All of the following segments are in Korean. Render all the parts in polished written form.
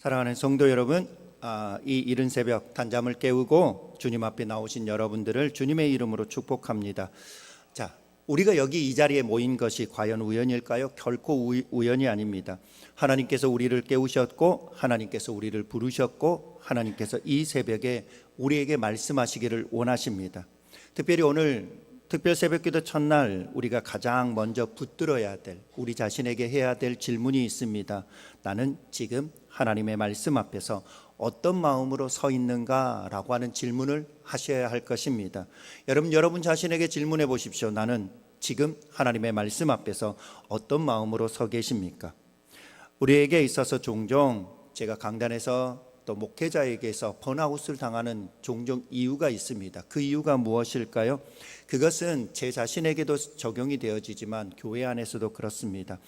사랑하는 성도 여러분, 이 이른 새벽 단잠을 깨우고 주님 앞에 나오신 여러분들을 주님의 이름으로 축복합니다. 자, 우리가 여기 이 자리에 모인 것이 과연 우연일까요? 결코 우연이 아닙니다. 하나님께서 우리를 깨우셨고, 하나님께서 우리를 부르셨고, 하나님께서 이 새벽에 우리에게 말씀하시기를 원하십니다. 특별히 오늘 특별 새벽기도 첫날 우리가 가장 먼저 붙들어야 될, 우리 자신에게 해야 될 질문이 있습니다. 나는 지금 하나님의 말씀 앞에서 어떤 마음으로 서 있는가라고 하는 질문을 하셔야 할 것입니다. 여러분 자신에게 질문해 보십시오. 나는 지금 하나님의 말씀 앞에서 어떤 마음으로 서 계십니까? 우리에게 있어서 종종 제가 강단에서 또 목회자에게서 번아웃을 당하는 종종 이유가 있습니다. 그 이유가 무엇일까요? 그것은 제 자신에게도 적용이 되어지지만 교회 안에서도 그렇습니다.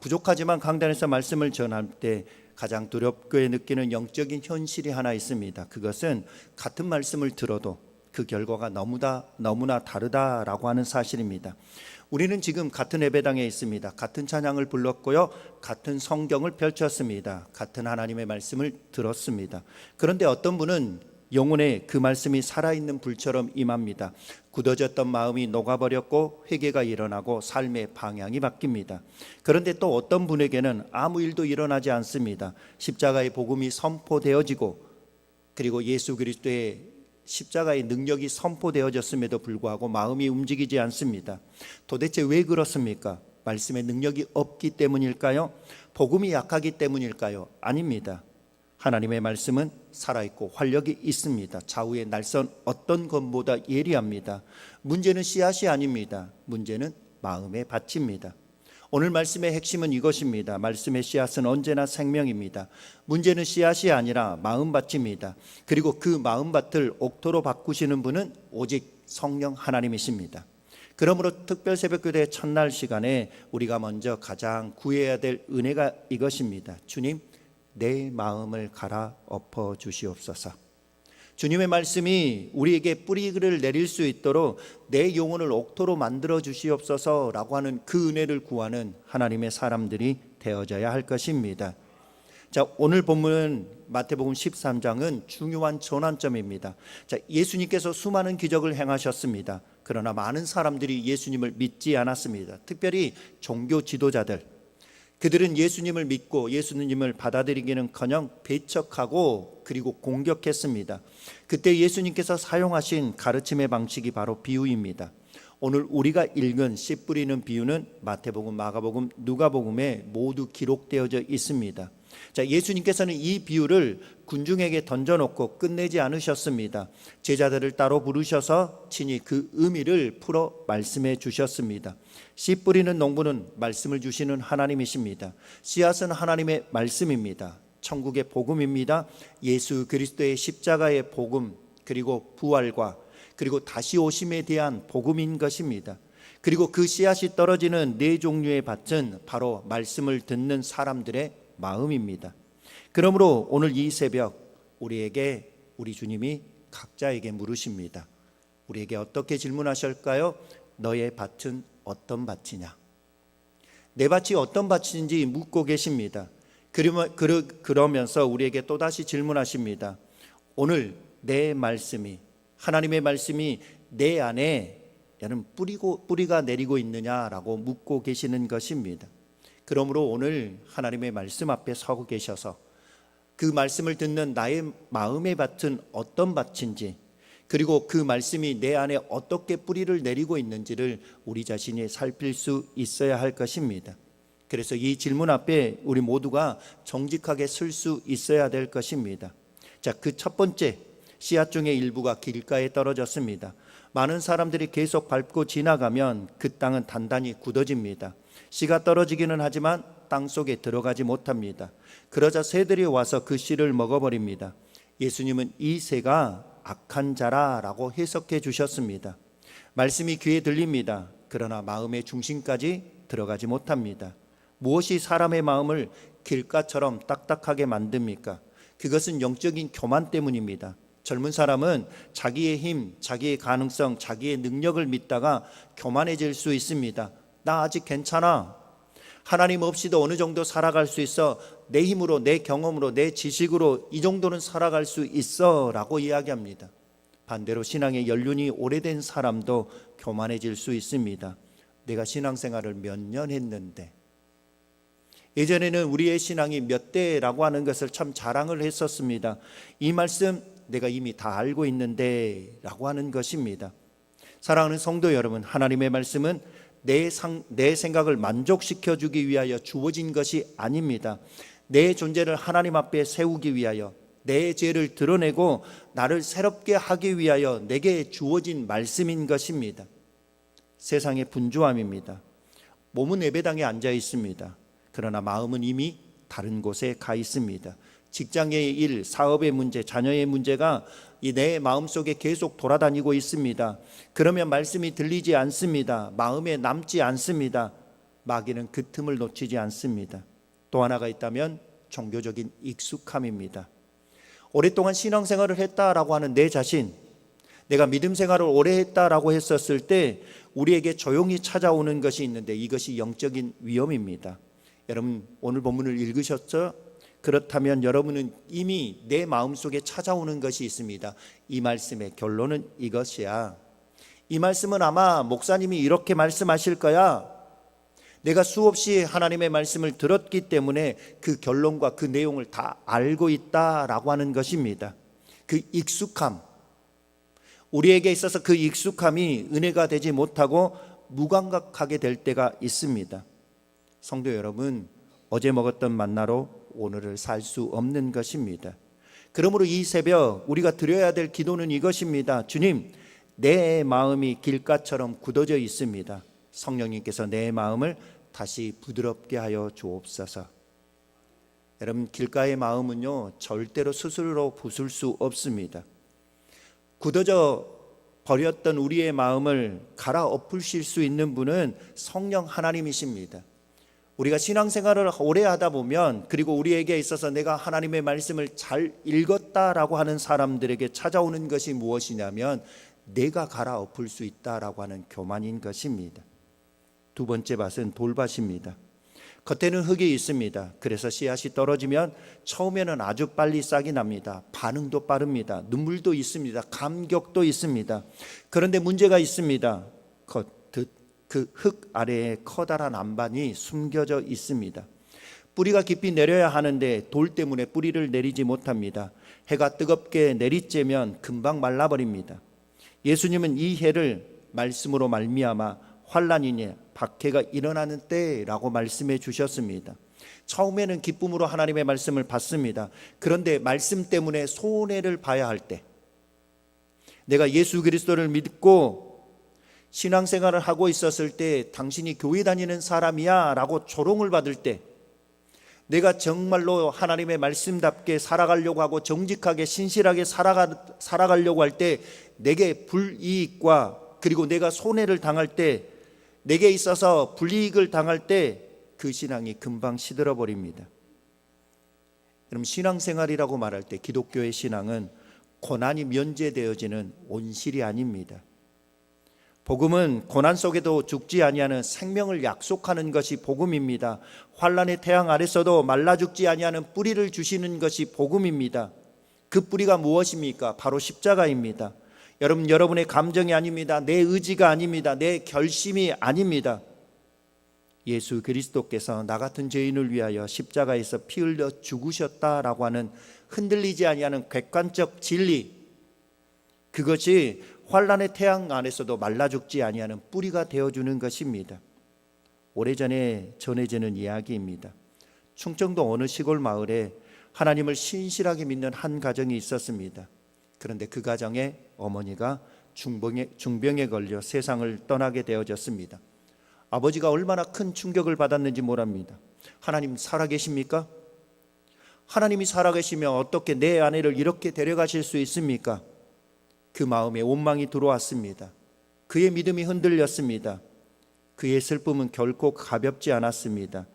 부족하지만 강단에서 말씀을 전할 때 가장 두렵게 느끼는 영적인 현실이 하나 있습니다. 그것은 같은 말씀을 들어도 그 결과가 너무나 다르다라고 하는 사실입니다. 우리는 지금 같은 예배당에 있습니다. 같은 찬양을 불렀고요, 같은 성경을 펼쳤습니다. 같은 하나님의 말씀을 들었습니다. 그런데 어떤 분은 영혼에 그 말씀이 살아있는 불처럼 임합니다. 굳어졌던 마음이 녹아버렸고 회개가 일어나고 삶의 방향이 바뀝니다. 그런데 또 어떤 분에게는 아무 일도 일어나지 않습니다. 십자가의 복음이 선포되어지고, 그리고 예수 그리스도의 십자가의 능력이 선포되어졌음에도 불구하고 마음이 움직이지 않습니다. 도대체 왜 그렇습니까? 말씀의 능력이 없기 때문일까요? 복음이 약하기 때문일까요? 아닙니다. 하나님의 말씀은 살아있고 활력이 있습니다. 좌우의 날선 어떤 것보다 예리합니다. 문제는 씨앗이 아닙니다. 문제는 마음의 밭입니다. 오늘 말씀의 핵심은 이것입니다. 말씀의 씨앗은 언제나 생명입니다. 문제는 씨앗이 아니라 마음밭입니다. 그리고 그 마음밭을 옥토로 바꾸시는 분은 오직 성령 하나님이십니다. 그러므로 특별 새벽기도의 첫날 시간에 우리가 먼저 가장 구해야 될 은혜가 이것입니다. 주님, 내 마음을 갈아엎어 주시옵소서. 주님의 말씀이 우리에게 뿌리를 내릴 수 있도록 내 영혼을 옥토로 만들어 주시옵소서라고 하는 그 은혜를 구하는 하나님의 사람들이 되어져야 할 것입니다. 자, 오늘 본문은 마태복음 13장은 중요한 전환점입니다. 자, 예수님께서 수많은 기적을 행하셨습니다. 그러나 많은 사람들이 예수님을 믿지 않았습니다. 특별히 종교 지도자들, 그들은 예수님을 믿고 예수님을 받아들이기는커녕 배척하고 그리고 공격했습니다. 그때 예수님께서 사용하신 가르침의 방식이 바로 비유입니다. 오늘 우리가 읽은 씨 뿌리는 비유는 마태복음, 마가복음, 누가복음에 모두 기록되어져 있습니다. 자, 예수님께서는 이 비유를 군중에게 던져놓고 끝내지 않으셨습니다. 제자들을 따로 부르셔서 친히 그 의미를 풀어 말씀해 주셨습니다. 씨 뿌리는 농부는 말씀을 주시는 하나님이십니다. 씨앗은 하나님의 말씀입니다. 천국의 복음입니다. 예수 그리스도의 십자가의 복음, 그리고 부활과 그리고 다시 오심에 대한 복음인 것입니다. 그리고 그 씨앗이 떨어지는 네 종류의 밭은 바로 말씀을 듣는 사람들의 마음입니다. 그러므로 오늘 이 새벽 우리에게 우리 주님이 각자에게 물으십니다. 우리에게 어떻게 질문하실까요? 너의 밭은 어떤 밭이냐? 내 밭이 어떤 밭인지 묻고 계십니다. 그러면서 우리에게 또다시 질문하십니다. 오늘 내 말씀이, 하나님의 말씀이 내 안에 뿌리가 내리고 있느냐라고 묻고 계시는 것입니다. 그러므로 오늘 하나님의 말씀 앞에 서고 계셔서 그 말씀을 듣는 나의 마음의 밭은 어떤 밭인지, 그리고 그 말씀이 내 안에 어떻게 뿌리를 내리고 있는지를 우리 자신이 살필 수 있어야 할 것입니다. 그래서 이 질문 앞에 우리 모두가 정직하게 설 수 있어야 될 것입니다. 자, 그 첫 번째, 씨앗 중의 일부가 길가에 떨어졌습니다. 많은 사람들이 계속 밟고 지나가면 그 땅은 단단히 굳어집니다. 씨가 떨어지기는 하지만 땅 속에 들어가지 못합니다. 그러자 새들이 와서 그 씨를 먹어버립니다. 예수님은 이 새가 악한 자라라고 해석해 주셨습니다. 말씀이 귀에 들립니다. 그러나 마음의 중심까지 들어가지 못합니다. 무엇이 사람의 마음을 길가처럼 딱딱하게 만듭니까? 그것은 영적인 교만 때문입니다. 젊은 사람은 자기의 힘, 자기의 가능성, 자기의 능력을 믿다가 교만해질 수 있습니다. 나 아직 괜찮아. 하나님 없이도 어느 정도 살아갈 수 있어. 내 힘으로, 내 경험으로, 내 지식으로 이 정도는 살아갈 수 있어 라고 이야기합니다. 반대로 신앙의 연륜이 오래된 사람도 교만해질 수 있습니다. 내가 신앙생활을 몇 년 했는데, 예전에는 우리의 신앙이 몇 대라고 하는 것을 참 자랑을 했었습니다. 이 말씀 내가 이미 다 알고 있는데 라고 하는 것입니다. 사랑하는 성도 여러분, 하나님의 말씀은 내 생각을 만족시켜주기 위하여 주어진 것이 아닙니다. 내 존재를 하나님 앞에 세우기 위하여, 내 죄를 드러내고 나를 새롭게 하기 위하여 내게 주어진 말씀인 것입니다. 세상의 분주함입니다. 몸은 예배당에 앉아 있습니다. 그러나 마음은 이미 다른 곳에 가 있습니다. 직장의 일, 사업의 문제, 자녀의 문제가 내 마음속에 계속 돌아다니고 있습니다. 그러면 말씀이 들리지 않습니다. 마음에 남지 않습니다. 마귀는 그 틈을 놓치지 않습니다. 또 하나가 있다면 종교적인 익숙함입니다. 오랫동안 신앙생활을 했다라고 하는 내 자신, 내가 믿음 생활을 오래 했다라고 했었을 때 우리에게 조용히 찾아오는 것이 있는데, 이것이 영적인 위험입니다. 여러분 오늘 본문을 읽으셨죠? 그렇다면 여러분은 이미 내 마음속에 찾아오는 것이 있습니다. 이 말씀의 결론은 이것이야. 이 말씀은 아마 목사님이 이렇게 말씀하실 거야. 내가 수없이 하나님의 말씀을 들었기 때문에 그 결론과 그 내용을 다 알고 있다라고 하는 것입니다. 그 익숙함, 우리에게 있어서 그 익숙함이 은혜가 되지 못하고 무감각하게 될 때가 있습니다. 성도 여러분, 어제 먹었던 만나로 오늘을 살 수 없는 것입니다. 그러므로 이 새벽 우리가 드려야 될 기도는 이것입니다. 주님, 내 마음이 길가처럼 굳어져 있습니다. 성령님께서 내 마음을 다시 부드럽게 하여 주옵소서. 여러분, 길가의 마음은요 절대로 스스로 부술 수 없습니다. 굳어져 버렸던 우리의 마음을 갈아엎으실 수 있는 분은 성령 하나님이십니다. 우리가 신앙생활을 오래 하다 보면, 그리고 우리에게 있어서 내가 하나님의 말씀을 잘 읽었다라고 하는 사람들에게 찾아오는 것이 무엇이냐면 내가 갈아엎을 수 있다라고 하는 교만인 것입니다. 두 번째 밭은 돌밭입니다. 겉에는 흙이 있습니다. 그래서 씨앗이 떨어지면 처음에는 아주 빨리 싹이 납니다. 반응도 빠릅니다. 눈물도 있습니다. 감격도 있습니다. 그런데 문제가 있습니다. 그 흙 아래에 커다란 안반이 숨겨져 있습니다. 뿌리가 깊이 내려야 하는데 돌 때문에 뿌리를 내리지 못합니다. 해가 뜨겁게 내리쬐면 금방 말라버립니다. 예수님은 이 해를 말씀으로 말미암아 환난이니 박해가 일어나는 때라고 말씀해 주셨습니다. 처음에는 기쁨으로 하나님의 말씀을 받습니다. 그런데 말씀 때문에 손해를 봐야 할 때, 내가 예수 그리스도를 믿고 신앙생활을 하고 있었을 때 당신이 교회 다니는 사람이야 라고 조롱을 받을 때, 내가 정말로 하나님의 말씀답게 살아가려고 하고 정직하게 신실하게 살아가려고 할 때 내게 불이익과, 그리고 내가 손해를 당할 때, 내게 있어서 불이익을 당할 때 그 신앙이 금방 시들어 버립니다. 그럼 신앙생활이라고 말할 때 기독교의 신앙은 고난이 면제되어지는 온실이 아닙니다. 복음은 고난 속에도 죽지 아니하는 생명을 약속하는 것이 복음입니다. 환난의 태양 아래서도 말라 죽지 아니하는 뿌리를 주시는 것이 복음입니다. 그 뿌리가 무엇입니까? 바로 십자가입니다. 여러분의 감정이 아닙니다. 내 의지가 아닙니다. 내 결심이 아닙니다. 예수 그리스도께서 나 같은 죄인을 위하여 십자가에서 피 흘려 죽으셨다라고 하는 흔들리지 아니하는 객관적 진리, 그것이 환난의 태양 안에서도 말라 죽지 아니하는 뿌리가 되어주는 것입니다. 오래전에 전해지는 이야기입니다. 충청도 어느 시골 마을에 하나님을 신실하게 믿는 한 가정이 있었습니다. 그런데 그 가정에 어머니가 중병에 걸려 세상을 떠나게 되어졌습니다. 아버지가 얼마나 큰 충격을 받았는지 모릅니다. 하나님 살아계십니까? 하나님이 살아계시면 어떻게 내 아내를 이렇게 데려가실 수 있습니까? 그 마음에 원망이 들어왔습니다. 그의 믿음이 흔들렸습니다. 그의 슬픔은 결코 가볍지 않았습니다.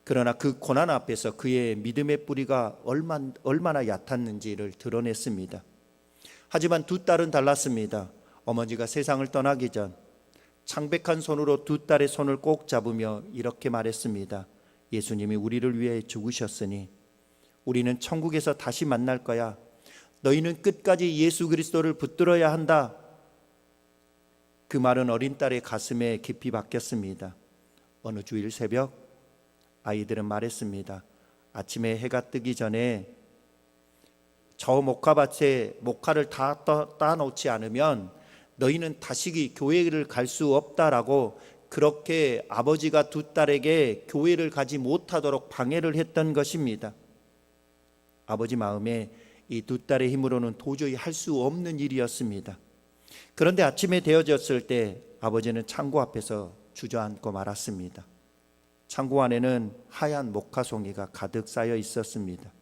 그러나 그 고난 앞에서 그의 믿음의 뿌리가 얼마나 얕았는지를 드러냈습니다. 하지만 두 딸은 달랐습니다. 어머니가 세상을 떠나기 전 창백한 손으로 두 딸의 손을 꼭 잡으며 이렇게 말했습니다. 예수님이 우리를 위해 죽으셨으니 우리는 천국에서 다시 만날 거야. 너희는 끝까지 예수 그리스도를 붙들어야 한다. 그 말은 어린 딸의 가슴에 깊이 박혔습니다. 어느 주일 새벽 아이들은 말했습니다. 아침에 해가 뜨기 전에 저 목화밭에 목화를 다 따놓지 않으면 너희는 다시 교회를 갈 수 없다라고 그렇게 아버지가 두 딸에게 교회를 가지 못하도록 방해를 했던 것입니다. 아버지 마음에 이 두 딸의 힘으로는 도저히 할 수 없는 일이었습니다. 그런데 아침에 되어졌을 때 아버지는 창고 앞에서 주저앉고 말았습니다. 창고 안에는 하얀 목화송이가 가득 쌓여 있었습니다.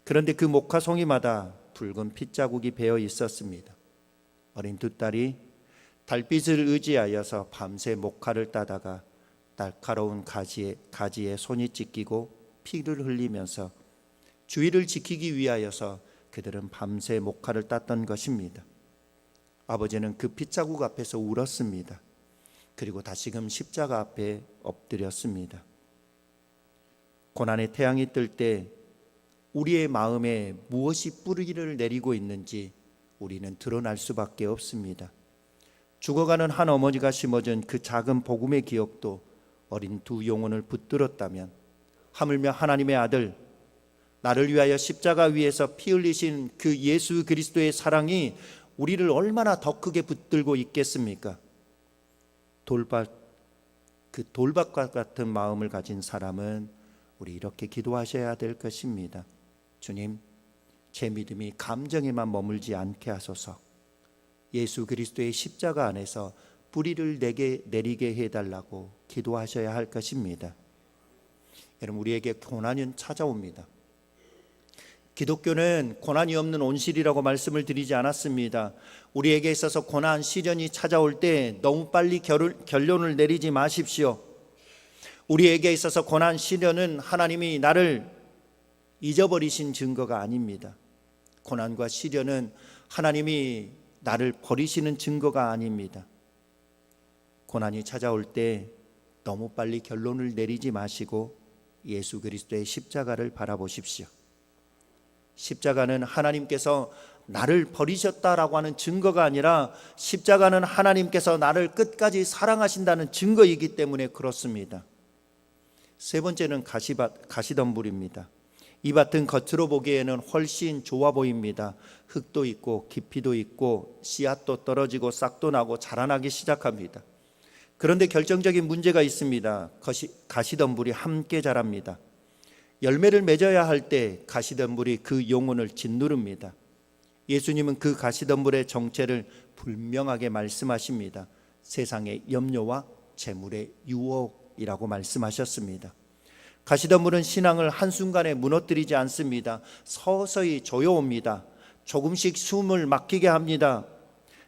그런데 그 목화송이마다 붉은 핏자국이 배어 있었습니다. 어린 두 딸이 달빛을 의지하여서 밤새 목화를 따다가 날카로운 가지에 손이 찢기고 피를 흘리면서 주의를 지키기 위하여서 그들은 밤새 목화를 땄던 것입니다. 아버지는 그 핏자국 앞에서 울었습니다. 그리고 다시금 십자가 앞에 엎드렸습니다. 고난의 태양이 뜰 때 우리의 마음에 무엇이 뿌리를 내리고 있는지 우리는 드러날 수밖에 없습니다. 죽어가는 한 어머니가 심어준 그 작은 복음의 기억도 어린 두 영혼을 붙들었다면, 하물며 하나님의 아들, 나를 위하여 십자가 위에서 피 흘리신 그 예수 그리스도의 사랑이 우리를 얼마나 더 크게 붙들고 있겠습니까? 그 돌밭과 같은 마음을 가진 사람은 우리 이렇게 기도하셔야 될 것입니다. 주님, 제 믿음이 감정에만 머물지 않게 하소서. 예수 그리스도의 십자가 안에서 뿌리를 내리게 해달라고 기도하셔야 할 것입니다. 여러분, 우리에게 고난은 찾아옵니다. 기독교는 고난이 없는 온실이라고 말씀을 드리지 않았습니다. 우리에게 있어서 고난 시련이 찾아올 때 너무 빨리 결론을 내리지 마십시오. 우리에게 있어서 고난 시련은 하나님이 나를 잊어버리신 증거가 아닙니다. 고난과 시련은 하나님이 나를 버리시는 증거가 아닙니다. 고난이 찾아올 때 너무 빨리 결론을 내리지 마시고 예수 그리스도의 십자가를 바라보십시오. 십자가는 하나님께서 나를 버리셨다라고 하는 증거가 아니라 십자가는 하나님께서 나를 끝까지 사랑하신다는 증거이기 때문에 그렇습니다. 세 번째는 가시덤불입니다. 이 밭은 겉으로 보기에는 훨씬 좋아 보입니다. 흙도 있고 깊이도 있고 씨앗도 떨어지고 싹도 나고 자라나기 시작합니다. 그런데 결정적인 문제가 있습니다. 가시덤불이 함께 자랍니다. 열매를 맺어야 할 때 가시덤불이 그 영혼을 짓누릅니다. 예수님은 그 가시덤불의 정체를 분명하게 말씀하십니다. 세상의 염려와 재물의 유혹이라고 말씀하셨습니다. 가시덤불은 신앙을 한순간에 무너뜨리지 않습니다. 서서히 조여옵니다. 조금씩 숨을 막히게 합니다.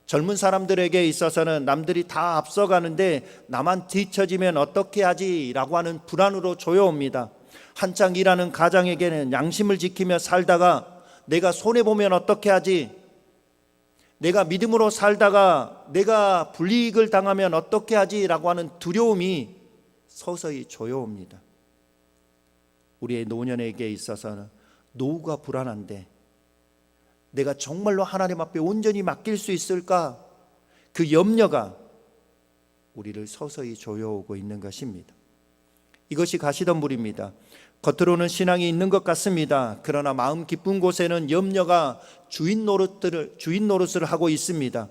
젊은 사람들에게 있어서는 남들이 다 앞서가는데 나만 뒤처지면 어떻게 하지? 라고 하는 불안으로 조여옵니다. 한창 일하는 가장에게는 양심을 지키며 살다가 내가 손해보면 어떻게 하지? 내가 믿음으로 살다가 내가 불이익을 당하면 어떻게 하지? 라고 하는 두려움이 서서히 조여옵니다. 우리의 노년에게 있어서는 노후가 불안한데 내가 정말로 하나님 앞에 온전히 맡길 수 있을까? 그 염려가 우리를 서서히 조여오고 있는 것입니다. 이것이 가시덤불입니다. 겉으로는 신앙이 있는 것 같습니다. 그러나 마음 깊은 곳에는 염려가 주인 노릇을 하고 있습니다.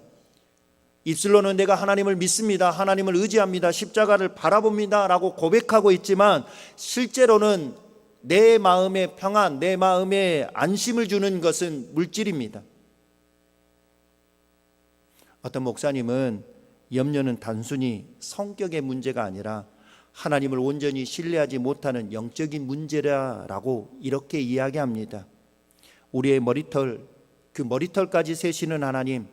입술로는 내가 하나님을 믿습니다, 하나님을 의지합니다, 십자가를 바라봅니다 라고 고백하고 있지만 실제로는 내 마음의 평안, 내 마음에 안심을 주는 것은 물질입니다. 어떤 목사님은 염려는 단순히 성격의 문제가 아니라 하나님을 온전히 신뢰하지 못하는 영적인 문제라고 이렇게 이야기합니다. 우리의 머리털, 그 머리털까지 세시는 하나님,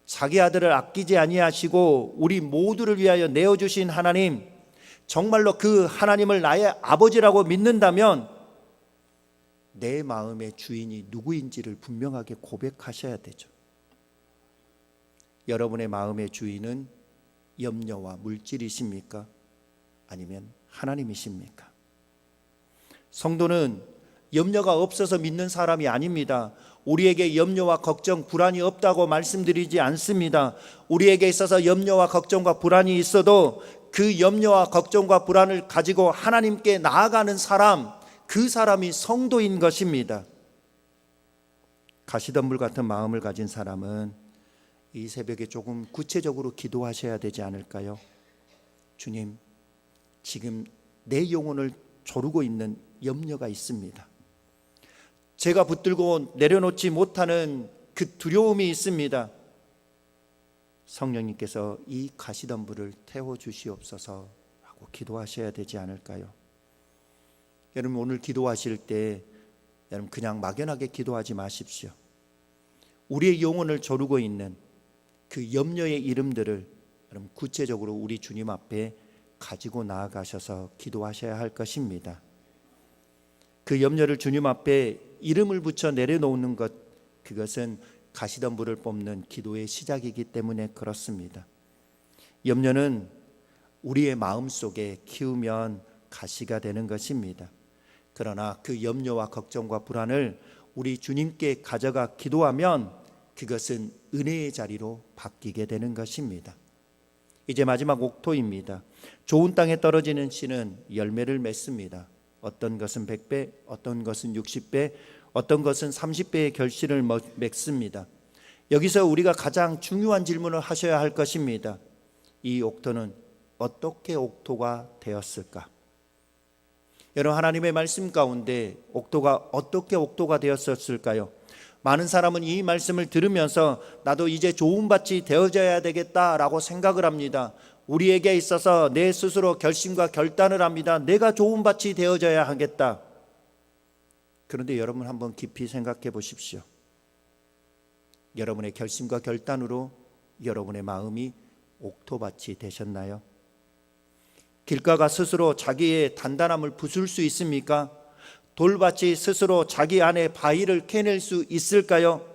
자기 아들을 아끼지 아니하시고 우리 모두를 위하여 내어주신 하나님, 정말로 그 하나님을 나의 아버지라고 믿는다면 내 마음의 주인이 누구인지를 분명하게 고백하셔야 되죠. 여러분의 마음의 주인은 염려와 물질이십니까? 아니면 하나님이십니까? 성도는 염려가 없어서 믿는 사람이 아닙니다. 우리에게 염려와 걱정, 불안이 없다고 말씀드리지 않습니다. 우리에게 있어서 염려와 걱정과 불안이 있어도 그 염려와 걱정과 불안을 가지고 하나님께 나아가는 사람, 그 사람이 성도인 것입니다. 가시덤불 같은 마음을 가진 사람은 이 새벽에 조금 구체적으로 기도하셔야 되지 않을까요? 주님, 지금 내 영혼을 조르고 있는 염려가 있습니다. 제가 붙들고 내려놓지 못하는 그 두려움이 있습니다. 성령님께서 이 가시덤불을 태워주시옵소서 하고 기도하셔야 되지 않을까요? 여러분, 오늘 기도하실 때 여러분 그냥 막연하게 기도하지 마십시오. 우리의 영혼을 조르고 있는 그 염려의 이름들을 여러분 구체적으로 우리 주님 앞에 가지고 나아가셔서 기도하셔야 할 것입니다. 그 염려를 주님 앞에 이름을 붙여 내려놓는 것, 그것은 가시덤불을 뽑는 기도의 시작이기 때문에 그렇습니다. 염려는 우리의 마음속에 키우면 가시가 되는 것입니다. 그러나 그 염려와 걱정과 불안을 우리 주님께 가져가 기도하면 그것은 은혜의 자리로 바뀌게 되는 것입니다. 이제 마지막 옥토입니다. 좋은 땅에 떨어지는 씨는 열매를 맺습니다. 어떤 것은 100배, 어떤 것은 60배, 어떤 것은 30배의 결실을 맺습니다. 여기서 우리가 가장 중요한 질문을 하셔야 할 것입니다. 이 옥토는 어떻게 옥토가 되었을까? 여러분, 하나님의 말씀 가운데 옥토가 어떻게 옥토가 되었을까요? 많은 사람은 이 말씀을 들으면서 나도 이제 좋은 밭이 되어져야 되겠다라고 생각을 합니다. 우리에게 있어서 내 스스로 결심과 결단을 합니다. 내가 좋은 밭이 되어져야 하겠다. 그런데 여러분 한번 깊이 생각해 보십시오. 여러분의 결심과 결단으로 여러분의 마음이 옥토밭이 되셨나요? 길가가 스스로 자기의 단단함을 부술 수 있습니까? 돌밭이 스스로 자기 안에 바위를 캐낼 수 있을까요?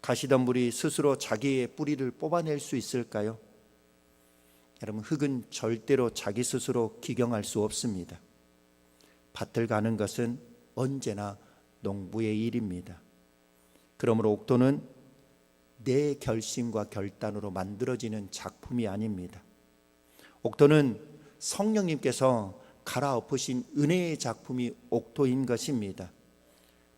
가시덤불이 스스로 자기의 뿌리를 뽑아낼 수 있을까요? 여러분, 흙은 절대로 자기 스스로 기경할 수 없습니다. 밭을 가는 것은 언제나 농부의 일입니다. 그러므로 옥토는 내 결심과 결단으로 만들어지는 작품이 아닙니다. 옥토는 성령님께서 갈아엎으신 은혜의 작품이 옥토인 것입니다.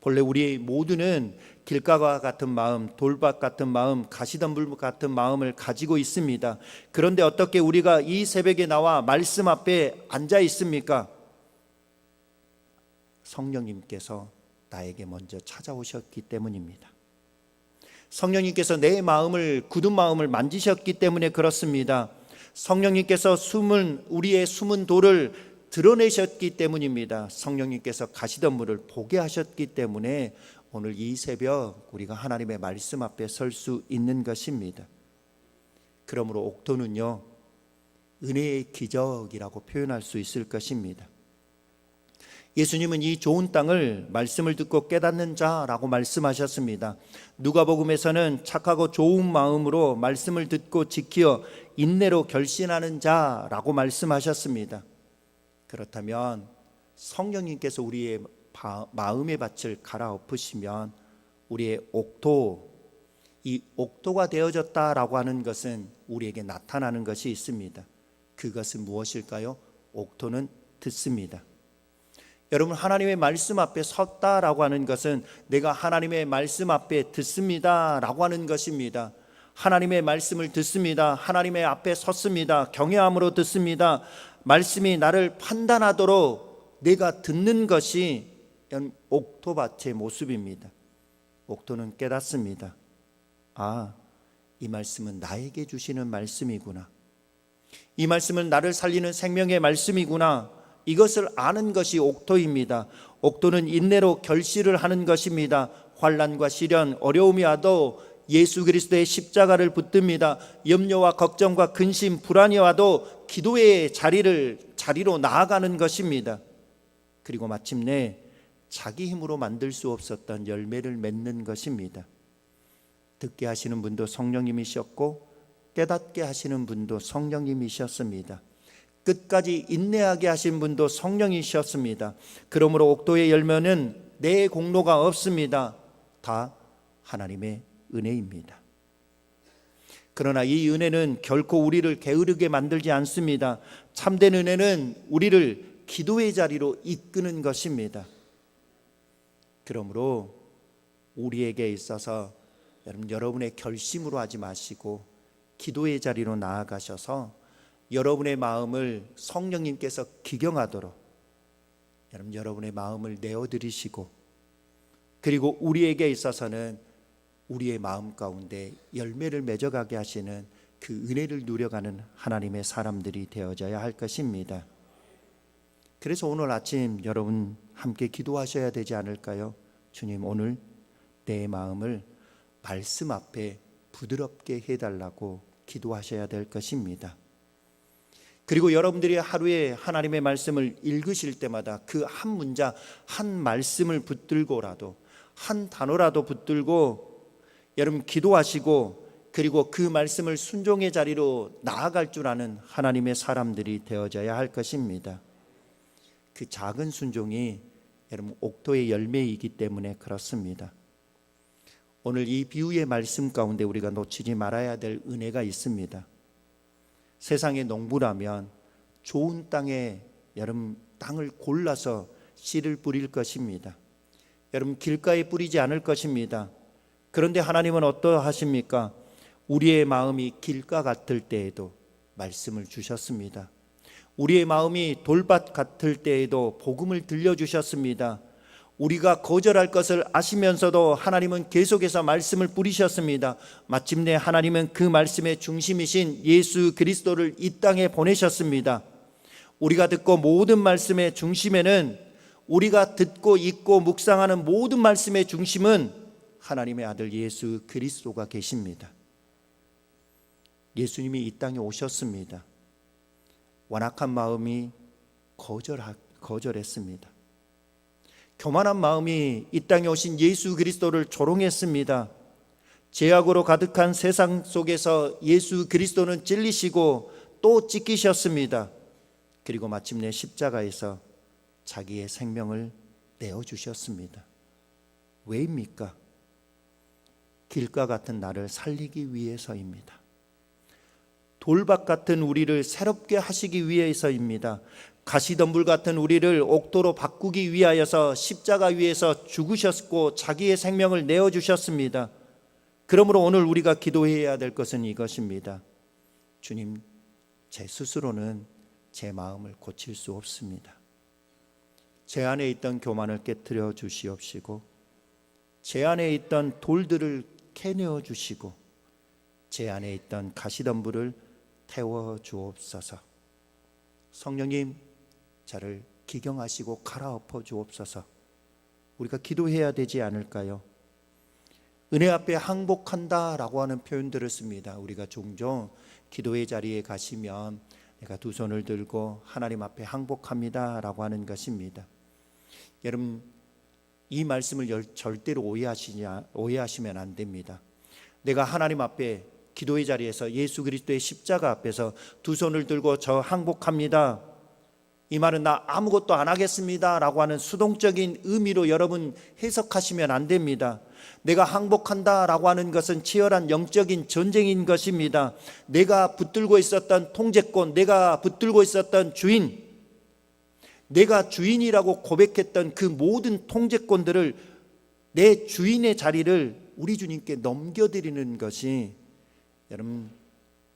본래 우리 모두는 길가와 같은 마음, 돌밭 같은 마음, 가시덤불 같은 마음을 가지고 있습니다. 그런데 어떻게 우리가 이 새벽에 나와 말씀 앞에 앉아 있습니까? 성령님께서 나에게 먼저 찾아오셨기 때문입니다. 성령님께서 내 마음을, 굳은 마음을 만지셨기 때문에 그렇습니다. 성령님께서 우리의 숨은 돌을 드러내셨기 때문입니다. 성령님께서 가시덤불을 보게 하셨기 때문에 오늘 이 새벽 우리가 하나님의 말씀 앞에 설 수 있는 것입니다. 그러므로 옥토는요, 은혜의 기적이라고 표현할 수 있을 것입니다. 예수님은 이 좋은 땅을 말씀을 듣고 깨닫는 자라고 말씀하셨습니다. 누가복음에서는 착하고 좋은 마음으로 말씀을 듣고 지키어 인내로 결신하는 자라고 말씀하셨습니다. 그렇다면 성령님께서 우리의 마음의 밭을 갈아엎으시면 우리의 옥토, 이 옥토가 되어졌다라고 하는 것은 우리에게 나타나는 것이 있습니다. 그것은 무엇일까요? 옥토는 듣습니다. 여러분, 하나님의 말씀 앞에 섰다라고 하는 것은 내가 하나님의 말씀 앞에 듣습니다라고 하는 것입니다. 하나님의 말씀을 듣습니다. 하나님의 앞에 섰습니다. 경외함으로 듣습니다. 말씀이 나를 판단하도록 내가 듣는 것이 옥토밭의 모습입니다. 옥토는 깨닫습니다. 아, 이 말씀은 나에게 주시는 말씀이구나. 이 말씀은 나를 살리는 생명의 말씀이구나. 이것을 아는 것이 옥토입니다. 옥토는 인내로 결실을 하는 것입니다. 환난과 시련, 어려움이 와도 예수 그리스도의 십자가를 붙듭니다. 염려와 걱정과 근심, 불안이 와도 기도의 자리로 나아가는 것입니다. 그리고 마침내 자기 힘으로 만들 수 없었던 열매를 맺는 것입니다. 듣게 하시는 분도 성령님이셨고 깨닫게 하시는 분도 성령님이셨습니다. 끝까지 인내하게 하신 분도 성령이셨습니다. 그러므로 옥도의 열매는 내 공로가 없습니다. 다 하나님의 은혜입니다. 그러나 이 은혜는 결코 우리를 게으르게 만들지 않습니다. 참된 은혜는 우리를 기도의 자리로 이끄는 것입니다. 그러므로 우리에게 있어서 여러분의 결심으로 하지 마시고 기도의 자리로 나아가셔서 여러분의 마음을 성령님께서 기경하도록 여러분의 마음을 내어드리시고, 그리고 우리에게 있어서는 우리의 마음 가운데 열매를 맺어가게 하시는 그 은혜를 누려가는 하나님의 사람들이 되어져야 할 것입니다. 그래서 오늘 아침 여러분 함께 기도하셔야 되지 않을까요? 주님, 오늘 내 마음을 말씀 앞에 부드럽게 해달라고 기도하셔야 될 것입니다. 그리고 여러분들이 하루에 하나님의 말씀을 읽으실 때마다 그 한 문장, 한 말씀을 붙들고라도, 한 단어라도 붙들고 여러분 기도하시고, 그리고 그 말씀을 순종의 자리로 나아갈 줄 아는 하나님의 사람들이 되어져야 할 것입니다. 그 작은 순종이 여러분 옥토의 열매이기 때문에 그렇습니다. 오늘 이 비유의 말씀 가운데 우리가 놓치지 말아야 될 은혜가 있습니다. 세상의 농부라면 좋은 땅에 여러분 땅을 골라서 씨를 뿌릴 것입니다. 여러분 길가에 뿌리지 않을 것입니다. 그런데 하나님은 어떠하십니까? 우리의 마음이 길가 같을 때에도 말씀을 주셨습니다. 우리의 마음이 돌밭 같을 때에도 복음을 들려주셨습니다. 우리가 거절할 것을 아시면서도 하나님은 계속해서 말씀을 뿌리셨습니다. 마침내 하나님은 그 말씀의 중심이신 예수 그리스도를 이 땅에 보내셨습니다. 우리가 듣고 모든 말씀의 중심에는, 우리가 듣고 읽고 묵상하는 모든 말씀의 중심은 하나님의 아들 예수 그리스도가 계십니다. 예수님이 이 땅에 오셨습니다. 완악한 마음이 거절했습니다. 교만한 마음이 이 땅에 오신 예수 그리스도를 조롱했습니다. 죄악으로 가득한 세상 속에서 예수 그리스도는 찔리시고 또 찢기셨습니다. 그리고 마침내 십자가에서 자기의 생명을 내어주셨습니다. 왜입니까? 길가 같은 나를 살리기 위해서입니다. 돌밭 같은 우리를 새롭게 하시기 위해서입니다. 가시덤불 같은 우리를 옥도로 바꾸기 위하여서 십자가 위에서 죽으셨고 자기의 생명을 내어주셨습니다. 그러므로 오늘 우리가 기도해야 될 것은 이것입니다. 주님, 제 스스로는 제 마음을 고칠 수 없습니다. 제 안에 있던 교만을 깨뜨려 주시옵시고, 제 안에 있던 돌들을 캐내어 주시고, 제 안에 있던 가시덤불을 태워 주옵소서. 성령님, 저를 기경하시고 갈아엎어 주옵소서. 우리가 기도해야 되지 않을까요? 은혜 앞에 항복한다라고 하는 표현들을 씁니다. 우리가 종종 기도의 자리에 가시면 내가 두 손을 들고 하나님 앞에 항복합니다라고 하는 것입니다. 여러분, 이 말씀을 절대로 오해하시면 안 됩니다. 내가 하나님 앞에 기도의 자리에서 예수 그리스도의 십자가 앞에서 두 손을 들고 저 항복합니다, 이 말은 나 아무것도 안 하겠습니다 라고 하는 수동적인 의미로 여러분 해석하시면 안 됩니다. 내가 항복한다 라고 하는 것은 치열한 영적인 전쟁인 것입니다. 내가 붙들고 있었던 통제권, 내가 붙들고 있었던 주인, 내가 주인이라고 고백했던 그 모든 통제권들을, 내 주인의 자리를 우리 주님께 넘겨드리는 것이 여러분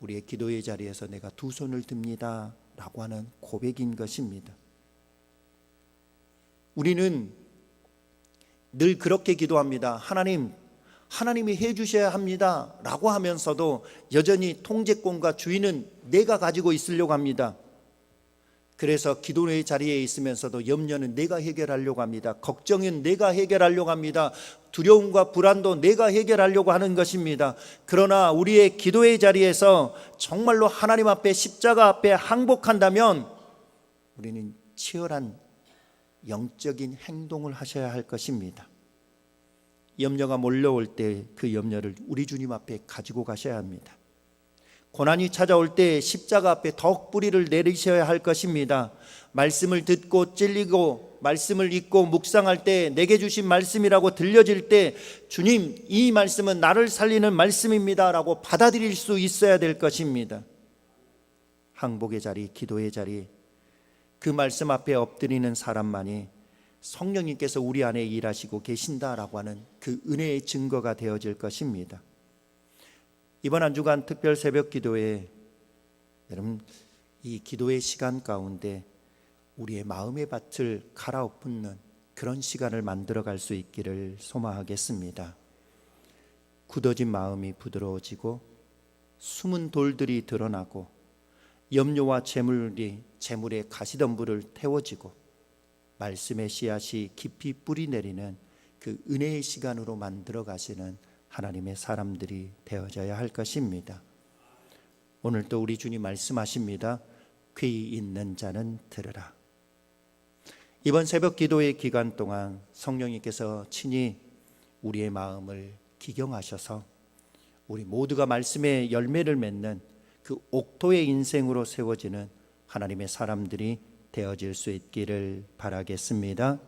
우리의 기도의 자리에서 내가 두 손을 듭니다 라고 하는 고백인 것입니다. 우리는 늘 그렇게 기도합니다. 하나님이 해주셔야 합니다 라고 하면서도 여전히 통제권과 주인은 내가 가지고 있으려고 합니다. 그래서 기도의 자리에 있으면서도 염려는 내가 해결하려고 합니다. 걱정은 내가 해결하려고 합니다. 두려움과 불안도 내가 해결하려고 하는 것입니다. 그러나 우리의 기도의 자리에서 정말로 하나님 앞에, 십자가 앞에 항복한다면 우리는 치열한 영적인 행동을 하셔야 할 것입니다. 염려가 몰려올 때 그 염려를 우리 주님 앞에 가지고 가셔야 합니다. 고난이 찾아올 때 십자가 앞에 더욱 뿌리를 내리셔야 할 것입니다. 말씀을 듣고 찔리고 말씀을 읽고 묵상할 때 내게 주신 말씀이라고 들려질 때 주님, 이 말씀은 나를 살리는 말씀입니다 라고 받아들일 수 있어야 될 것입니다. 항복의 자리, 기도의 자리, 그 말씀 앞에 엎드리는 사람만이 성령님께서 우리 안에 일하시고 계신다라고 하는 그 은혜의 증거가 되어질 것입니다. 이번 한 주간 특별 새벽 기도에 여러분, 이 기도의 시간 가운데 우리의 마음의 밭을 갈아엎는 그런 시간을 만들어갈 수 있기를 소망하겠습니다. 굳어진 마음이 부드러워지고 숨은 돌들이 드러나고 염려와 재물의 가시덤불을 태워지고 말씀의 씨앗이 깊이 뿌리 내리는 그 은혜의 시간으로 만들어 가시는 하나님의 사람들이 되어져야 할 것입니다. 오늘도 우리 주님 말씀하십니다. 귀 있는 자는 들으라. 이번 새벽 기도의 기간 동안 성령님께서 친히 우리의 마음을 기경하셔서 우리 모두가 말씀의 열매를 맺는 그 옥토의 인생으로 세워지는 하나님의 사람들이 되어질 수 있기를 바라겠습니다.